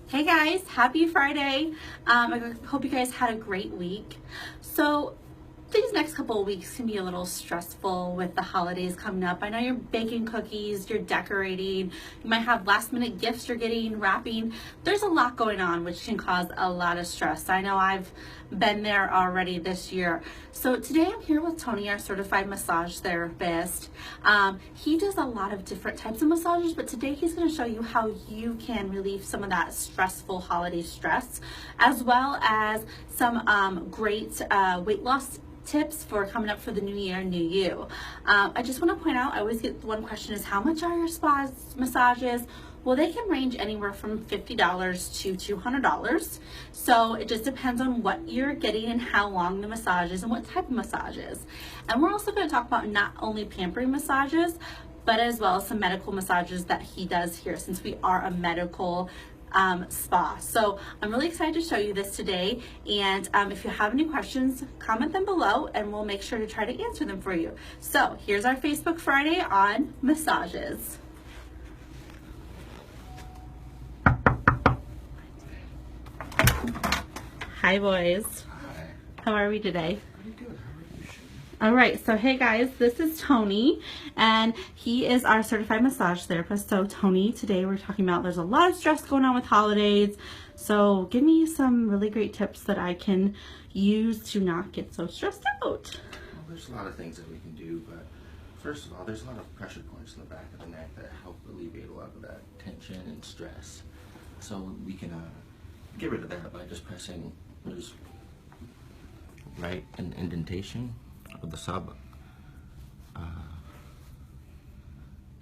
Hey guys, happy Friday. I hope you guys had a great week. So these next couple of weeks can be a little stressful with the holidays coming up. I know you're baking cookies, you're decorating, you might have last minute gifts you're getting, wrapping. There's a lot going on which can cause a lot of stress. I know I've been there already this year. So today I'm here with Tony, our certified massage therapist. He does a lot of different types of massages, but today he's going to show you how you can relieve some of that stressful holiday stress, as well as some great weight loss tips for coming up for the new year, new you. I just want to point out, I always get one question is, how much are your spa massages? Well, they can range anywhere from $50 to $200. So it just depends on what you're getting and how long the massage is and what type of massages. And we're also going to talk about not only pampering massages, but as well as some medical massages that he does here, since we are a medical spa. So I'm really excited to show you this today, and if you have any questions, comment them below and we'll make sure to try to answer them for you. So here's our Facebook Friday on massages. Hi boys. Hi. How are we today? Pretty good. How are you? All right, so hey guys, this is Tony, and he is our certified massage therapist. So Tony, today we're talking about there's a lot of stress going on with holidays. So give me some really great tips that I can use to not get so stressed out. Well, there's a lot of things that we can do, but first of all, there's a lot of pressure points in the back of the neck that help alleviate a lot of that tension and stress. So we can get rid of that by just pressing this right an indentation of the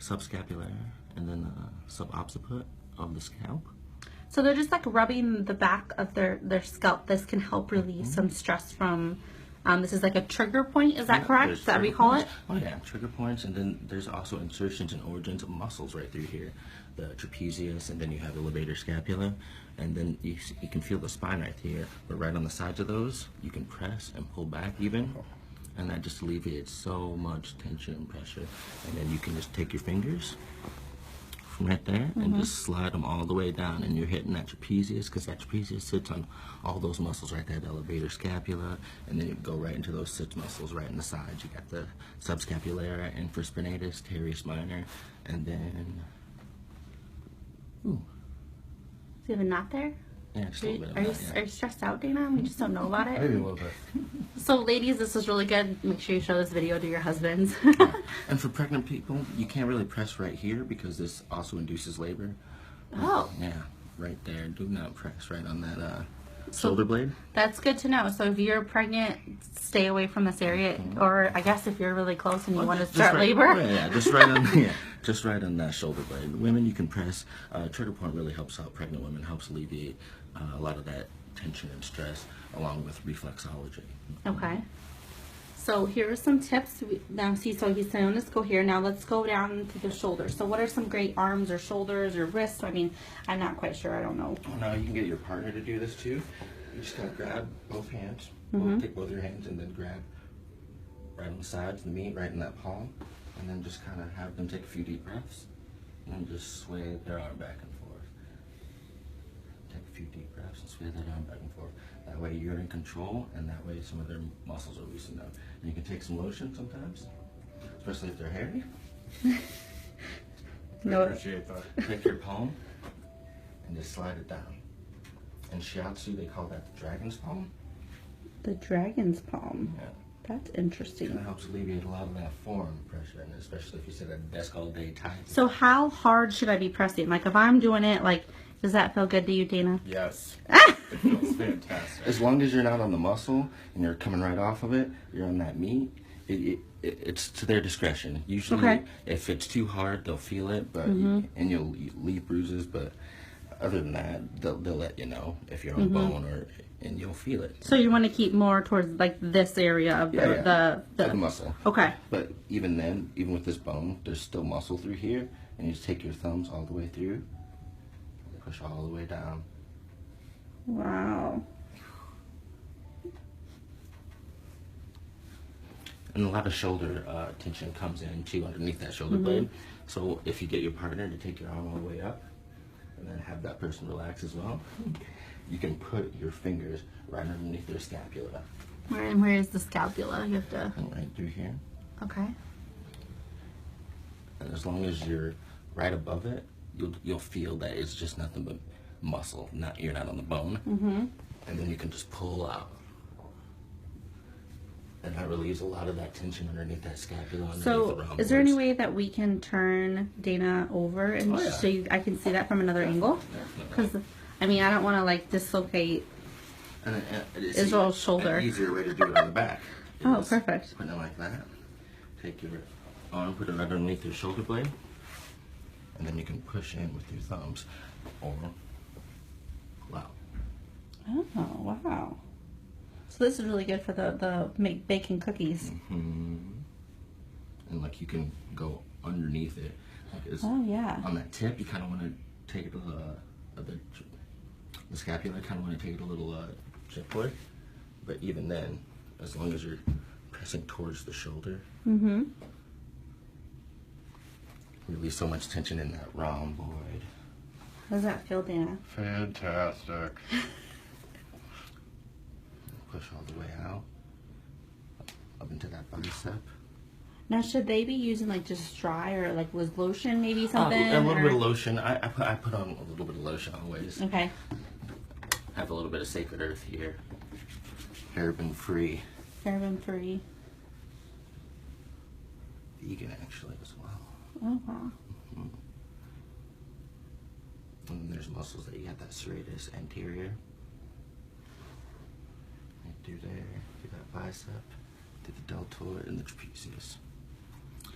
subscapular and then the subocciput of the scalp. So they're just like rubbing the back of their scalp. This can help relieve some stress from, this is like a trigger point, is that correct? Is that what we call it? Oh yeah, trigger points, and then there's also insertions and origins of muscles right through here. The trapezius, and then you have the levator scapula, and then you can feel the spine right here, but right on the sides of those, you can press and pull back even, and that just alleviates so much tension and pressure. And then you can just take your fingers from right there and just slide them all the way down, and you're hitting that trapezius, because that trapezius sits on all those muscles right there, the levator scapula, and then you go right into those six muscles right in the sides. You got the subscapular, infraspinatus, teres minor, and then Do you have a knot there? yeah, just a little bit of Are that, you stressed out, Dana? We just don't know about it. maybe a little bit. So ladies, this is really good. Make sure you show this video to your husbands. And for pregnant people, you can't really press right here because this also induces labor. Oh. Yeah, right there. Do not press right on that shoulder blade. That's good to know. So if you're pregnant, stay away from this area, or I guess if you're really close and you want to Just start right, labor. Yeah, just right on that shoulder blade. Women, you can press. Trigger point really helps out pregnant women. Helps alleviate a lot of that tension and stress, along with reflexology. Okay. So here are some tips. Now see, so he's saying let's go here. Now let's go down to the shoulder. So what are some great arms or shoulders or wrists? I mean, I'm not quite sure. I don't know. Oh, now you can get your partner to do this too. You just kind of grab both hands, take both your hands, and then grab right on the sides, the meat, right in that palm, and then just kind of have them take a few deep breaths, and just sway their arm back and forth. Take a few deep breaths and sway that arm back and forth. That way you're in control, and that way some of their muscles are loosened up. And you can take some lotion sometimes, especially if they're hairy. No. Appreciate that. Take your palm and just slide it down. In shiatsu, they call that the dragon's palm. The dragon's palm. Yeah. That's Kind interesting. of helps alleviate a lot of that forearm pressure, and especially if you sit at a desk all day typing. So how hard should I be pressing? Like if I'm doing it, like, does that feel good to you, Dana? Yes. It feels fantastic. As long as you're not on the muscle and you're coming right off of it, you're on that meat. It's to their discretion. Usually, Okay. if it's too hard, they'll feel it, but and you'll leave bruises. But other than that, they'll let you know if you're on bone and you'll feel it. So you want to keep more towards like this area of the muscle. Okay. But even then, even with this bone, there's still muscle through here, and you just take your thumbs all the way through, push all the way down. Wow. And a lot of shoulder tension comes in too underneath that shoulder blade. So if you get your partner to take your arm all the way up, and then have have that person relax as well, you can put your fingers right underneath their scapula. Where is the scapula? You have to. Right through here. Okay. And as long as you're right above it, you'll feel that it's just nothing but muscle. You're not on the bone. Mm-hmm. And then you can just pull out. And that relieves a lot of that tension underneath that scapula. Underneath the So, rhomboids. is there any way that we can turn Dana over and Oh, yeah. so I can see that from another angle? Because, I mean, I don't want to like dislocate. And it's Israel's shoulder. An easier way to do it on the back. Oh, is perfect. Put it like that. Take your arm, put it right underneath your shoulder blade, and then you can push in with your thumbs or pull out. Oh, wow. So this is really good for the baking cookies. Mm-hmm. And like you can go underneath it. Like Oh, yeah. On that tip, you kind of want to take it the scapula. Kind of want to take it a little gentler. But even then, as long as you're pressing towards the shoulder, Mm-hmm. release so much tension in that rhomboid. How does that feel, Dana? Fantastic. Push all the way out, up into that bicep. Now, should they be using like just dry or like with lotion, maybe something? A little or- bit of lotion. I put on a little bit of lotion always. Okay. Have a little bit of Sacred Earth here. Paraben free. Paraben free. Vegan actually as well. Oh, wow. And then there's muscles that you got that serratus anterior. Right through there, through that bicep, through the deltoid and the trapezius.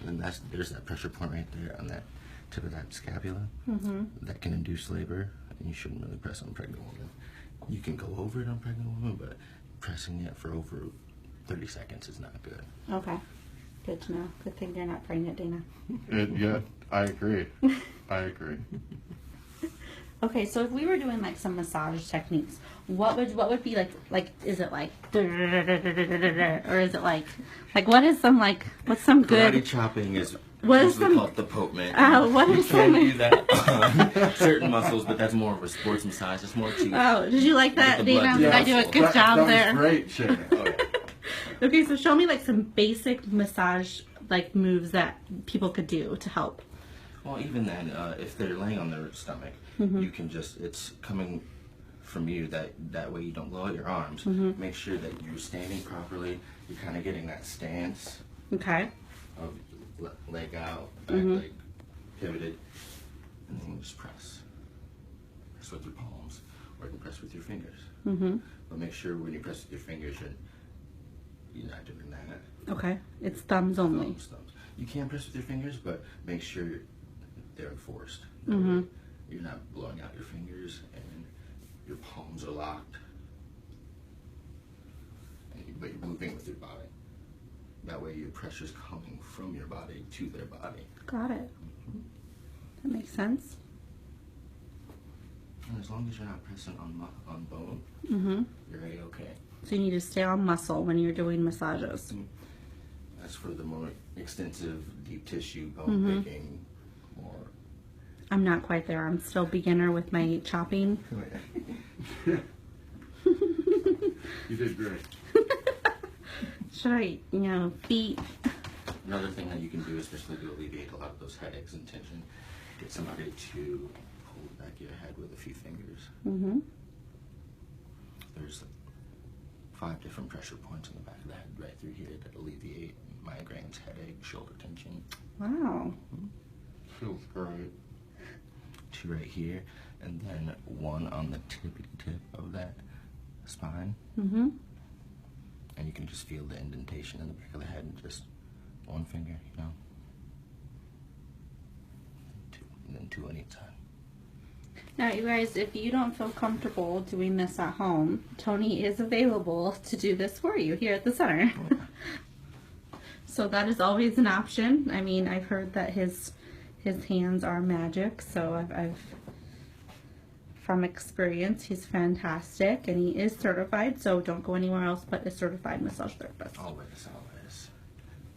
And then there's that pressure point right there on that tip of that scapula. Mm-hmm. That can induce labor, and you shouldn't really press on a pregnant woman. You can go over it on a pregnant woman, but pressing it for over 30 seconds is not good. Okay. Good to know. Good thing you're not pregnant, Dana. Yeah, I agree. I agree. Okay, so if we were doing like some massage techniques, what would be like is it like or is it like what is some what's some Karate good chopping is What is usually some- called the Pope man. what You is can some- do that on certain muscles, but that's more of a sports massage. It's more to Oh, did you like that, Get the blood Dana? to Did the I do a muscle. good that job was there? great, Shannon. Oh, yeah. Okay, so show me like some basic massage like moves that people could do to help. Well, even then, if they're laying on their stomach, Mm-hmm. you can it's coming from you. That way you don't blow out your arms. Mm-hmm. Make sure that you're standing properly. You're kind of getting that stance Okay. of leg out, back Mm-hmm. leg pivoted, and then you just press. Press with your palms, or you can press with your fingers. Mm-hmm. But make sure when you press with your fingers, you're not doing that. Okay. It's thumbs only. Thumbs. You can press with your fingers, but make sure they're enforced. Mm-hmm. You're not blowing out your fingers and your palms are locked. But you're moving with your body. That way your pressure's coming from your body to their body. Got it. That makes sense. And as long as you're not pressing on bone, Mm-hmm. you're A-okay. So you need to stay on muscle when you're doing massages. That's for the more extensive deep tissue bone picking or I'm not quite there. I'm still beginner with my chopping. You did great. Should I, beat? Another thing that you can do, especially to alleviate a lot of those headaches and tension, get somebody to hold back your head with a few fingers. Mm-hmm. There's 5 different pressure points in the back of the head right through here that alleviate migraines, headache, shoulder tension. Wow. Feels great. 2 right here, and then 1 on the tippy tip of that spine. Mm-hmm. And you can just feel the indentation in the back of the head and just 1 finger, 2, and then 2 on each side. Now, you guys, if you don't feel comfortable doing this at home, Tony is available to do this for you here at the center. So that is always an option. I mean, I've heard that his hands are magic, so I've from experience, he's fantastic, and he is certified, so don't go anywhere else but a certified massage therapist. Always. If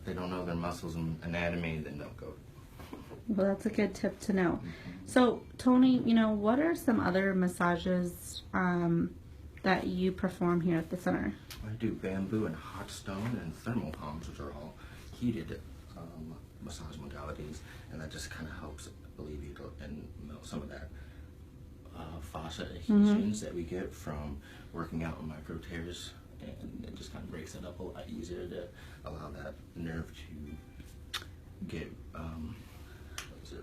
they don't know their muscles and anatomy, then don't go. Well, that's a good tip to know. So, Tony, what are some other massages that you perform here at the center? I do bamboo and hot stone and thermal palms, which are all heated massage modalities, and that just kind of helps alleviate and melt some of that fascia adhesions that we get from working out on micro tears, and it just kind of breaks it up a lot easier to allow that nerve to get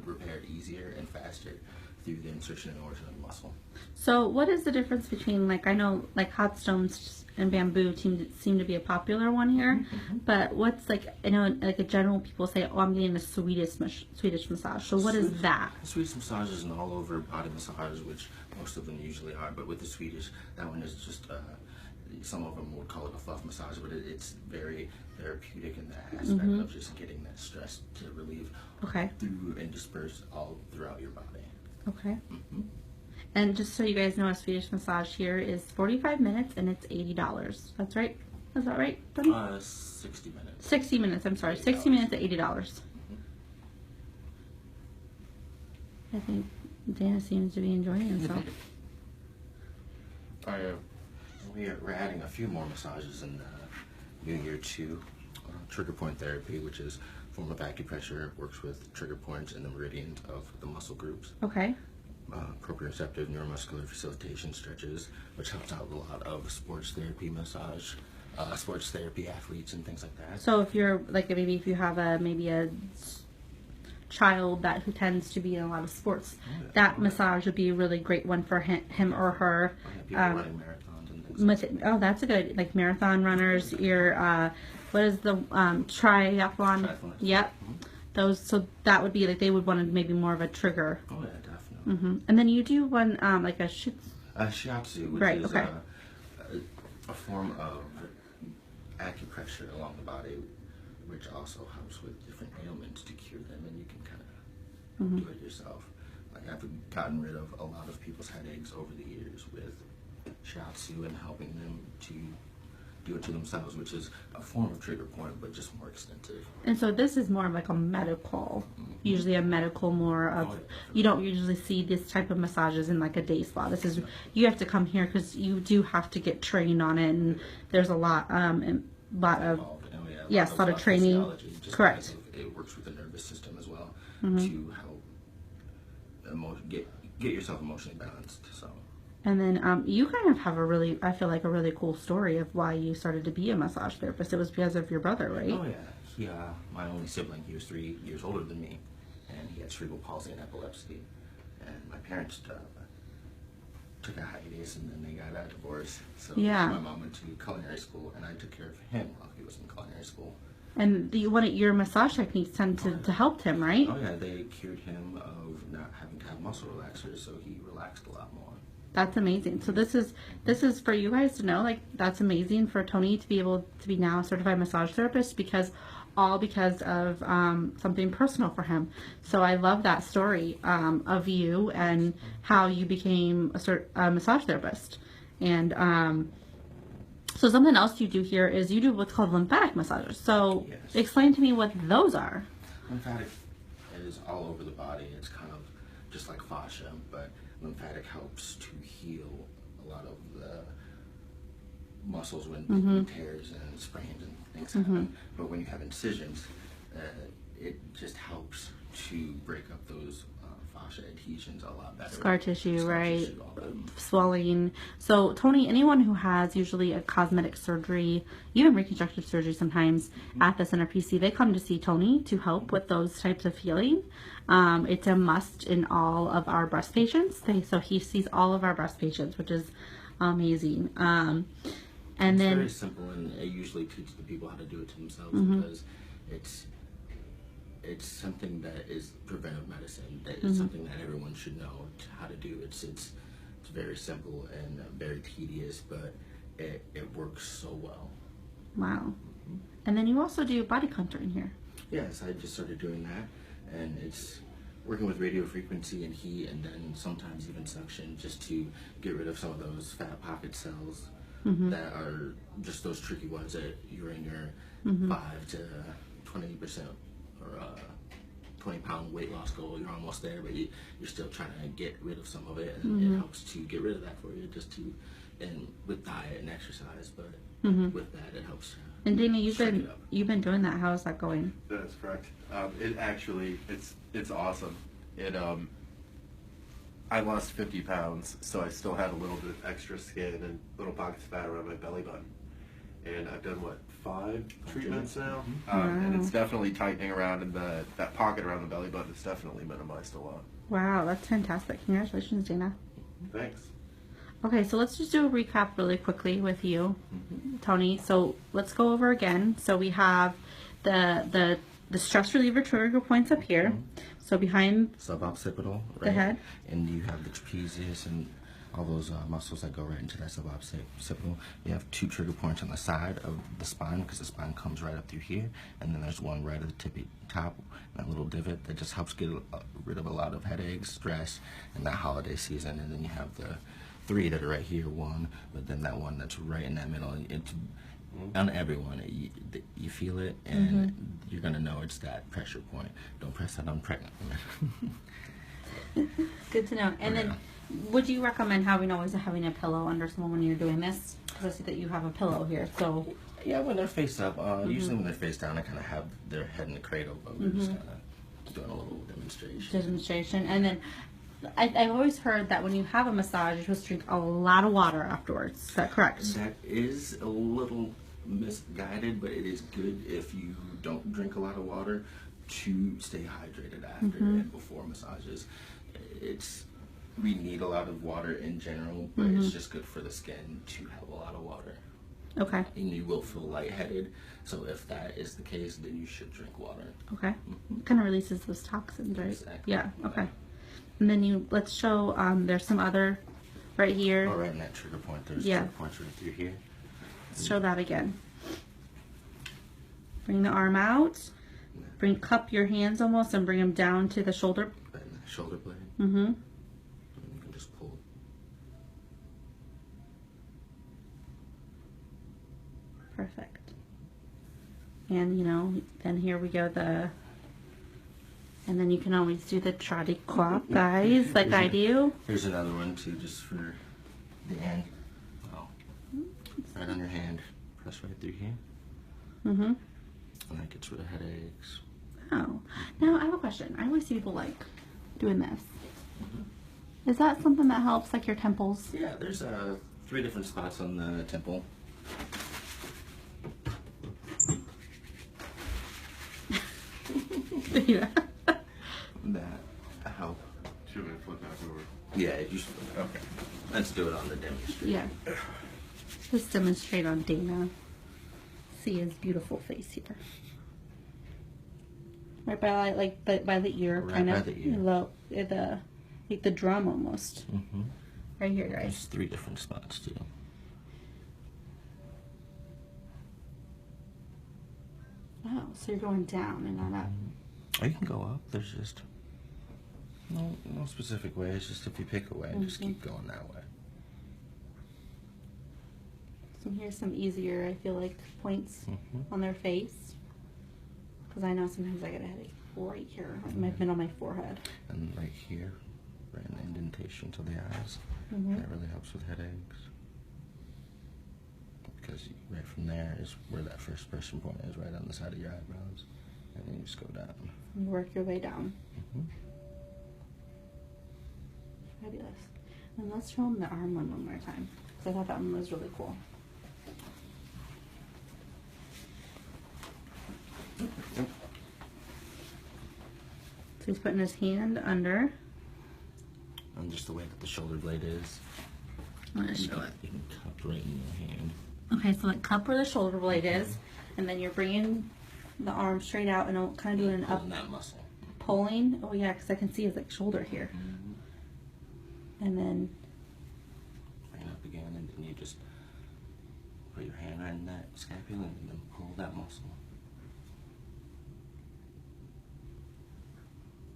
repaired easier and faster through the insertion and origin of the muscle. So, what is the difference between, I know, hot stones and bamboo seem to be a popular one here, but what's, I know, a general people say, oh, I'm getting a Swedish massage. So, what is that? Swedish massage is an all-over body massage, which most of them usually are, but with the Swedish, that one is just, some of them would call it a fluff massage, but it's very therapeutic in that aspect of just getting that stress to relieve through and disperse all throughout your body. Okay. And just so you guys know, a Swedish massage here is 45 minutes and it's $80. That's right? Is that right, Tony? 60 minutes. 60 minutes, I'm sorry. 60 minutes at $80. I think Dana seems to be enjoying himself. We're adding a few more massages in the new year too. Trigger point therapy, which is a form of acupressure, works with trigger points and the meridians of the muscle groups. Okay. Proprioceptive neuromuscular facilitation stretches, which helps out a lot of sports therapy massage, sports therapy athletes and things like that. So if you're maybe if you have a child who tends to be in a lot of sports, that massage would be a really great one for him or her. People running marathons and things like that. Oh, that's a good, marathon runners. Your what is the triathlon? Triathlon. Yep. Those. So that would be they would want maybe more of a trigger. Oh yeah, definitely. And then you do one a shiatsu, which right, is okay. a form of acupressure along the body, which also helps with different ailments to cure them, and you can kind of do it yourself. I've gotten rid of a lot of people's headaches over the years with shiatsu and helping them to do it to themselves, which is a form of trigger point, but just more extensive. And so this is more of a medical, usually a medical more of, you don't usually see this type of massages in a day spa. This is, you have to come here because you do have to get trained on it, and there's a lot of yes, a lot of training. Correct. It works with the nervous system as well to help get yourself emotionally balanced. So. And then you kind of have I feel like a really cool story of why you started to be a massage therapist. It was because of your brother, right? Oh yeah, he my only sibling. He was 3 years older than me, and he had cerebral palsy and epilepsy. And my parents took a hiatus, and then they got a divorce. So my mom went to culinary school, and I took care of him while he was in culinary school. And your massage techniques tend to help him, right? Oh yeah, they cured him of not having to have muscle relaxers, so he relaxed a lot more. That's amazing. So this is for you guys to know, that's amazing for Tony to be able to be now a certified massage therapist because of something personal for him. So I love that story of you and how you became a massage therapist. And so something else you do here is you do what's called lymphatic massages. So explain to me what those are. Lymphatic is all over the body. It's kind of just like fascia, but lymphatic helps to heal a lot of the muscles when tears and sprains and things happen. But when you have incisions, it just helps to break up those fascia adhesions a lot better. Scar tissue, right? Swelling. So, Tony, anyone who has usually a cosmetic surgery, even reconstructive surgery sometimes at the Center PC, they come to see Tony to help with those types of healing. It's a must in all of our breast patients. So he sees all of our breast patients, which is amazing. And it's then very simple, and I usually teach the people how to do it to themselves because it's something that is preventive medicine. That is something that everyone should know how to do. It's very simple and very tedious, but it works so well. Wow. And then you also do body contouring here. Yes, I just started doing that, and it's working with radio frequency and heat, and then sometimes even suction, just to get rid of some of those fat pocket cells that are just those tricky ones that you're in your 5 to 20% or 20-pound weight loss goal. You're almost there, but you're still trying to get rid of some of it, and it helps to get rid of that for you, and with diet and exercise. But with that, it helps. And Dana, straighten it up. you've been doing that. How's that going? That's correct. It actually, it's awesome. I lost 50 pounds, so I still had a little bit of extra skin and little pockets of fat around my belly button. And I've done, 5 treatments now? And it's definitely tightening around, and that pocket around the belly button is definitely minimized a lot. Wow, that's fantastic. Congratulations, Dana. Thanks. Okay, so let's just do a recap really quickly with you, Tony. So let's go over again. So we have the stress reliever trigger points up here. So behind Suboccipital, right? the head. And you have the trapezius and all those muscles that go right into that suboccipital. You have 2 trigger points on the side of the spine, because the spine comes right up through here, and then there's one right at the tippy top, that little divot that just helps get rid of a lot of headaches, stress, and that holiday season. And then you have the 3 that are right here, 1, but then that one that's right in that middle. It's on everyone. You feel it, and you're gonna know it's that pressure point. Don't press that on pregnant women. Good to know. And then, would you recommend always having a pillow under someone when you're doing this? Because I see that you have a pillow here. So Yeah, when they're face up. Usually when they're face down, I kind of have their head in the cradle, but we're just kind of doing a little demonstration. And then I've always heard that when you have a massage, you're supposed to drink a lot of water afterwards. Is that correct? That is a little misguided, but it is good if you don't drink a lot of water to stay hydrated after and before massages. We need a lot of water in general, but it's just good for the skin to have a lot of water. Okay. And you will feel lightheaded, so if that is the case, then you should drink water. Okay. Kind of releases those toxins, right? Exactly. Yeah. Okay. And then let's show. There's some other right here. Oh, right in that trigger point. There's trigger points right through here. Let's show that again. Bring the arm out. Cup your hands almost and bring them down to the shoulder. Right in the shoulder blade. Mm-hmm. And you can just pull. Perfect. And then here we go. And then you can always do the trotty clop, guys, like I do. Here's another one too, just for the end. Oh, right on your hand. Press right through here. Mm-hmm. And that gets rid of headaches. Oh. Now, I have a question. I always see people like doing this. Is that something that helps, like your temples? Yeah, there's 3 different spots on the temple. Yeah. That help. Should I flip back over? Yeah, you should. Okay. Let's do it on the demonstration. Yeah. Let's demonstrate on Dana. See his beautiful face here. Right by the ear, Right kind by of. the ear. Like the drum almost. Right here, guys. There's 3 different spots too. Oh, so you're going down and not up. Or you can go up. There's just no specific way. It's just if you pick a way, just keep going that way. So here's some easier, I feel like, points on their face. Because I know sometimes I get a headache right here, in the middle of my forehead. And right here, right in the indentation to the eyes. That really helps with headaches. Because right from there is where that first pressure point is, right on the side of your eyebrows. And then you just go down. You work your way down. Fabulous. And let's show them the arm one more time. Because I thought that one was really cool. So he's putting his hand under. And just the way that the shoulder blade is. I'm going to show it. You can cup right in your hand. Okay, so like cup where the shoulder blade is, and then you're bringing the arm straight out and kind of doing an up Pulling that muscle. pulling. Oh yeah, because I can see his like shoulder here. And then Bring it up again, and then you just put your hand right in that scapula and then pull that muscle.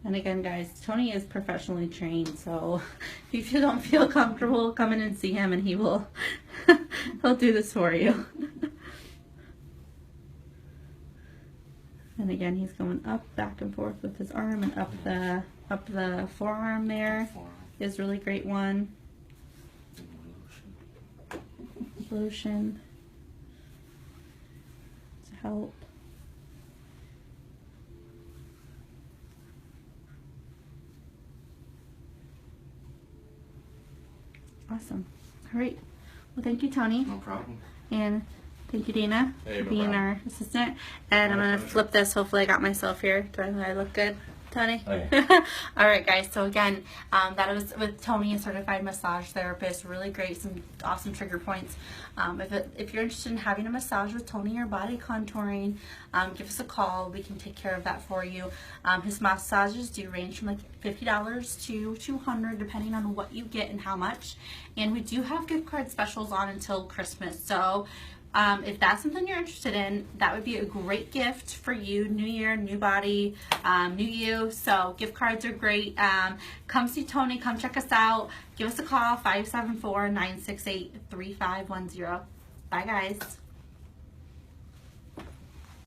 And again, guys, Tony is professionally trained, so if you don't feel comfortable, come in and see him, and he'll do this for you. And again, he's going up, back and forth with his arm, and up the forearm there Forearm. is a really great one. And more lotion. Lotion to help. Awesome. All right. Well, thank you, Tony. No problem. And thank you, Dana, Hey, for no being problem. our assistant. And I'm My going to pleasure. flip this. Hopefully I got myself here. Do I look good, Tony? Oh, yeah. All right, guys. So again, that was with Tony, a certified massage therapist. Really great, some awesome trigger points. If you're interested in having a massage with Tony or body contouring, give us a call. We can take care of that for you. His massages do range from like $50 to $200, depending on what you get and how much. And we do have gift card specials on until Christmas. So if that's something you're interested in, that would be a great gift for you. New year, new body, new you. So gift cards are great. Come see Tony. Come check us out. Give us a call, 574-968-3510. Bye, guys.